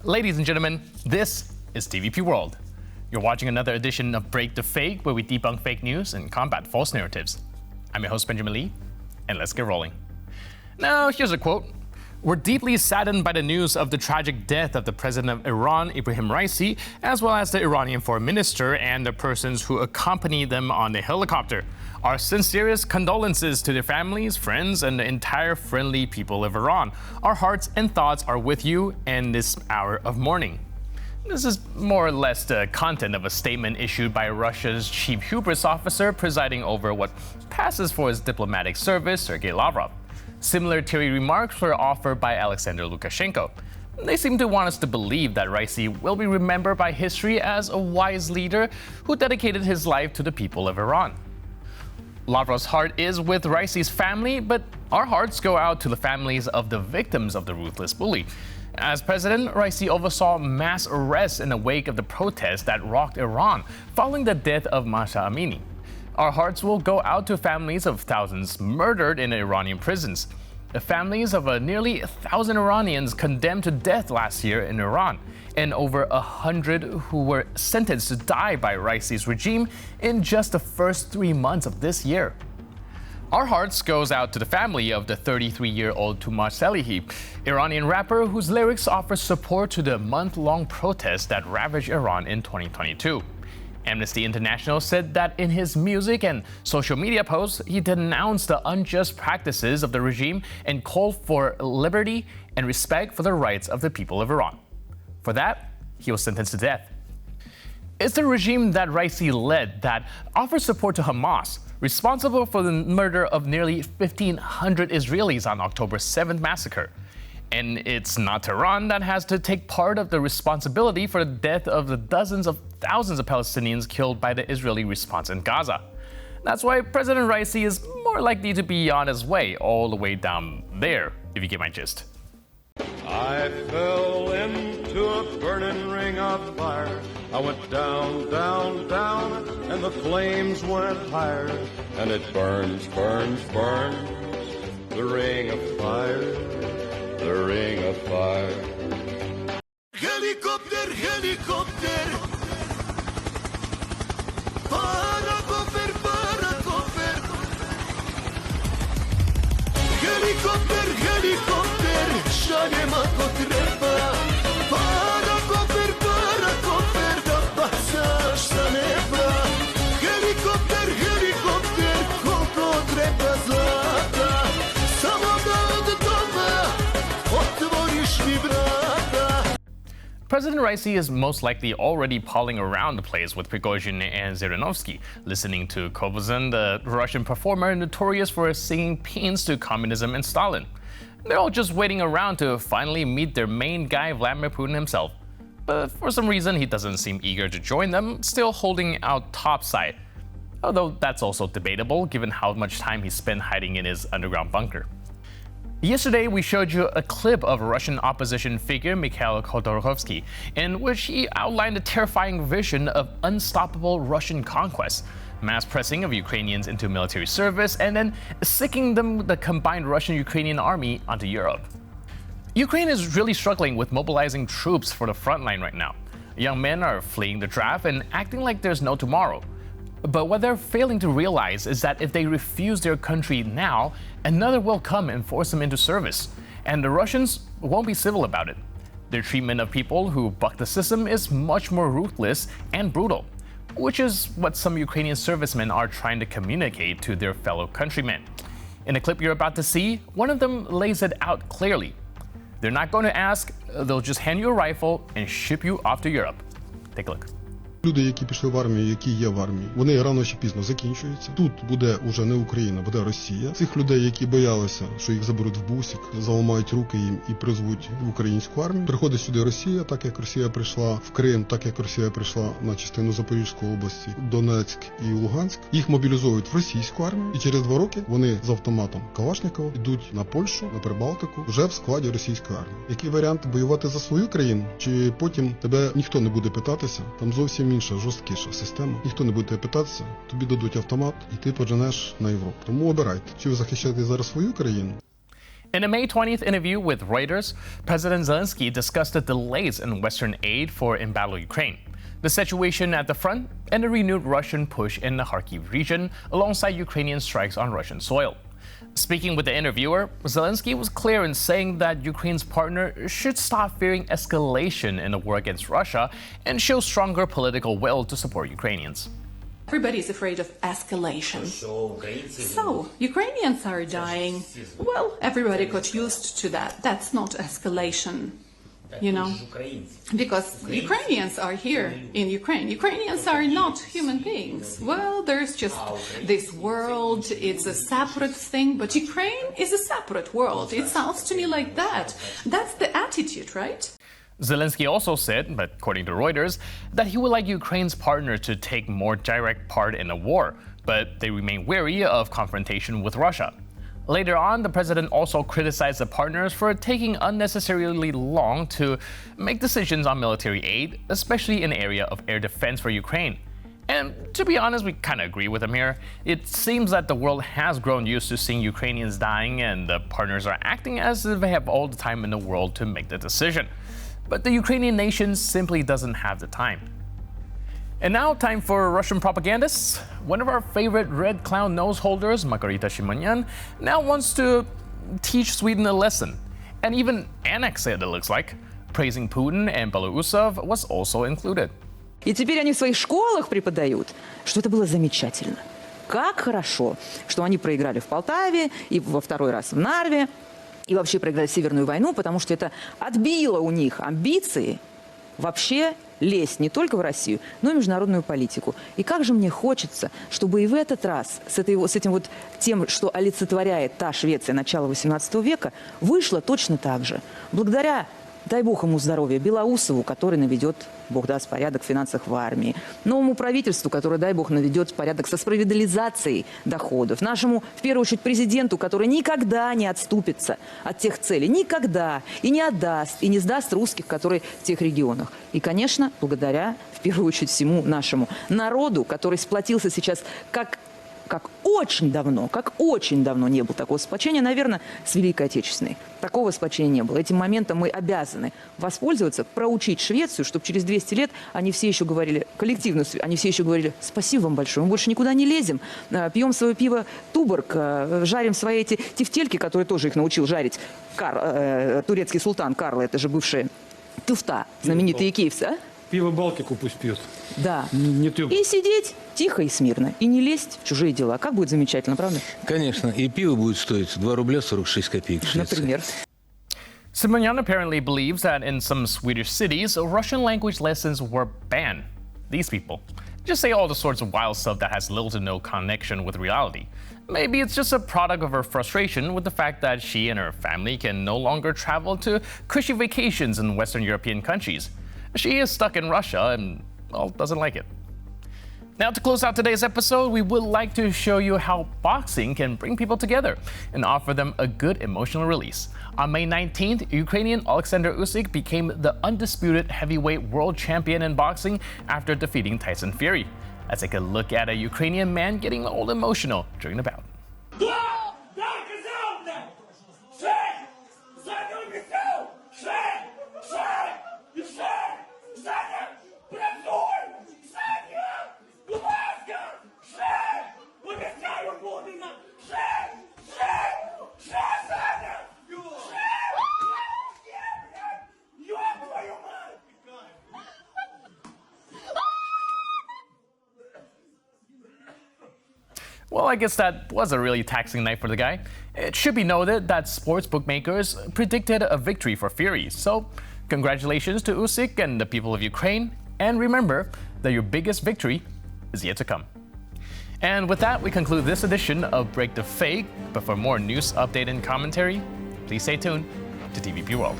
Ladies and gentlemen, this is TVP World. You're watching another edition of Break the Fake, where we debunk fake news and combat false narratives. I'm your host, Benjamin Lee, and let's get rolling. Now, here's a quote. We're deeply saddened by the news of the tragic death of the president of Iran, Ibrahim Raisi, as well as the Iranian foreign minister and the persons who accompanied them on the helicopter. Our sincerest condolences to their families, friends, and the entire friendly people of Iran. Our hearts and thoughts are with you in this hour of mourning. This is more or less the content of a statement issued by Russia's chief hubris officer presiding over what passes for his diplomatic service, Sergei Lavrov. Similar teary remarks were offered by Alexander Lukashenko. They seem to want us to believe that Raisi will be remembered by history as a wise leader who dedicated his life to the people of Iran. Lavrov's heart is with Raisi's family, but our hearts go out to the families of the victims of the ruthless bully. As president, Raisi oversaw mass arrests in the wake of the protests that rocked Iran following the death of Mahsa Amini. Our hearts will go out to families of thousands murdered in Iranian prisons. The families of nearly 1,000 Iranians condemned to death last year in Iran, and over 100 who were sentenced to die by Raisi's regime in just the first 3 months of this year. Our hearts goes out to the family of the 33-year-old Tumar Salehi, Iranian rapper whose lyrics offer support to the month-long protests that ravaged Iran in 2022. Amnesty International said that in his music and social media posts, he denounced the unjust practices of the regime and called for liberty and respect for the rights of the people of Iran. For that, he was sentenced to death. It's the regime that Raisi led that offers support to Hamas, responsible for the murder of nearly 1,500 Israelis on October 7th massacre. And it's not Tehran that has to take part of the responsibility for the death of the dozens of thousands of Palestinians killed by the Israeli response in Gaza. That's why President Raisi is more likely to be on his way, all the way down there, if you get my gist. I fell into a burning ring of fire. I went down, down, down, and the flames went higher. And it burns, burns, burns, the ring of fire, the ring of fire. Helicopter, helicopter, paracofer, paracofer. Helicopter, helicopter, šaljemo ko treba. Paracofer, paracofer, da bacaš sa neba. Helikopter, helikopter, koliko treba zlata. Samo da od doma otvoriš mi vrata. President Raisi is most likely already palling around the place with Prigozhin and Zhirinovsky, listening to Kovazin, the Russian performer notorious for singing paeans to communism and Stalin. They're all just waiting around to finally meet their main guy, Vladimir Putin himself. But for some reason, he doesn't seem eager to join them, still holding out topside. Although that's also debatable, given how much time he spent hiding in his underground bunker. Yesterday, we showed you a clip of Russian opposition figure Mikhail Khodorkovsky, in which he outlined a terrifying vision of unstoppable Russian conquest, mass pressing of Ukrainians into military service, and then sicking them the combined Russian-Ukrainian army onto Europe. Ukraine is really struggling with mobilizing troops for the front line right now. Young men are fleeing the draft and acting like there's no tomorrow. But what they're failing to realize is that if they refuse their country now, another will come and force them into service. And the Russians won't be civil about it. Their treatment of people who buck the system is much more ruthless and brutal, which is what some Ukrainian servicemen are trying to communicate to their fellow countrymen. In the clip you're about to see, one of them lays it out clearly. They're not going to ask, they'll just hand you a rifle and ship you off to Europe. Take a look. Люди, які пішли в армію, які є в армії, вони рано чи пізно закінчуються. Тут буде уже не Україна, буде Росія. Цих людей, які боялися, що їх заберуть в бусик, заламають руки їм і призвуть в українську армію. Приходить сюди Росія, так як Росія прийшла в Крим, так як Росія прийшла на частину Запорізької області, Донецьк і Луганськ. Їх мобілізують в російську армію, і через 2 роки вони з автоматом Калашникова йдуть на Польщу, на Прибалтику, вже в складі російської армії. Який варіант воювати за свою країну, чи потім тебе ніхто не буде питатися, там зовсім інша, жорсткіша система. Ніхто не буде питатися, тобі дадуть автомат і ти поженеш на Європу. Тому обирайте, чи ви захищаєте зараз свою країну. In a May 20th interview with Reuters, President Zelensky discussed the delays in Western aid for embattled Ukraine, the situation at the front, and the renewed Russian push in the Kharkiv region alongside Ukrainian strikes on Russian soil. Speaking with the interviewer, Zelensky was clear in saying that Ukraine's partner should stop fearing escalation in the war against Russia and show stronger political will to support Ukrainians. Everybody is afraid of escalation. So, Ukrainians are dying. Well, everybody got used to that. That's not escalation, you know, because Ukrainians are here in Ukraine. Ukrainians are not human beings. Well, there's just this world, it's a separate thing, but Ukraine is a separate world. It sounds to me like that. That's the attitude, right? Zelensky also said, according to Reuters, that he would like Ukraine's partner to take more direct part in the war, but they remain wary of confrontation with Russia. Later on, the president also criticized the partners for taking unnecessarily long to make decisions on military aid, especially in the area of air defense for Ukraine. And to be honest, we kind of agree with him here. It seems that the world has grown used to seeing Ukrainians dying, and the partners are acting as if they have all the time in the world to make the decision. But the Ukrainian nation simply doesn't have the time. And now, time for Russian propagandists. One of our favorite red clown nose holders, Margarita Shimonyan, now wants to teach Sweden a lesson, and even annex it looks like. Praising Putin and Belousov was also included. И теперь они в своих школах преподают, что это было замечательно. Как хорошо, что они проиграли в Полтаве и во второй раз в Нарве, и вообще проиграли Северную войну, потому что это отбило у них амбиции вообще лезть не только в Россию, но и в международную политику. И как же мне хочется, чтобы и в этот раз с этим вот тем, что олицетворяет та Швеция начала XVIII века, вышло точно так же. Благодаря, дай бог ему здоровья, Белоусову, который наведет, бог даст, порядок в финансах в армии, новому правительству, которое, дай бог, наведет порядок со справедливизацией доходов, нашему, в первую очередь, президенту, который никогда не отступится от тех целей, никогда, и не отдаст, и не сдаст русских, которые в тех регионах. И, конечно, благодаря, в первую очередь, всему нашему народу, который сплотился сейчас как очень давно не было такого сплочения, наверное, с Великой Отечественной. Такого сплочения не было. Этим моментом мы обязаны воспользоваться, проучить Швецию, чтобы через 200 лет они все еще говорили, коллективно, они все еще говорили: спасибо вам большое, мы больше никуда не лезем, пьем свое пиво Туборг, жарим свои эти тефтельки, которые тоже их научил жарить турецкий султан Карл, это же бывшая туфта, знаменитые киевцы, а? Пиво Балтику пусть пьет. Да. Не тюб. И сидеть тихо и смирно. И не лезть в чужие дела. Как будет замечательно, правда? Конечно. И пиво будет стоить 2 рубля 46 копеек в Швеции. Например. Simonyan apparently believes that in some Swedish cities, Russian language lessons were banned. These people just say all the sorts of wild stuff that has little to no connection with reality. Maybe it's just a product of her frustration with the fact that she and her family can no longer travel to cushy vacations in Western European countries. She is stuck in Russia and, well, doesn't like it. Now, to close out today's episode, we would like to show you how boxing can bring people together and offer them a good emotional release. On May 19th, Ukrainian Alexander Usyk became the undisputed heavyweight world champion in boxing after defeating Tyson Fury. Let's take a look at a Ukrainian man getting all emotional during the bout. Well, I guess that was a really taxing night for the guy. It should be noted that sports bookmakers predicted a victory for Fury. So, congratulations to Usyk and the people of Ukraine. And remember that your biggest victory is yet to come. And with that, we conclude this edition of Break the Fake. But for more news, update, and commentary, please stay tuned to TVP World.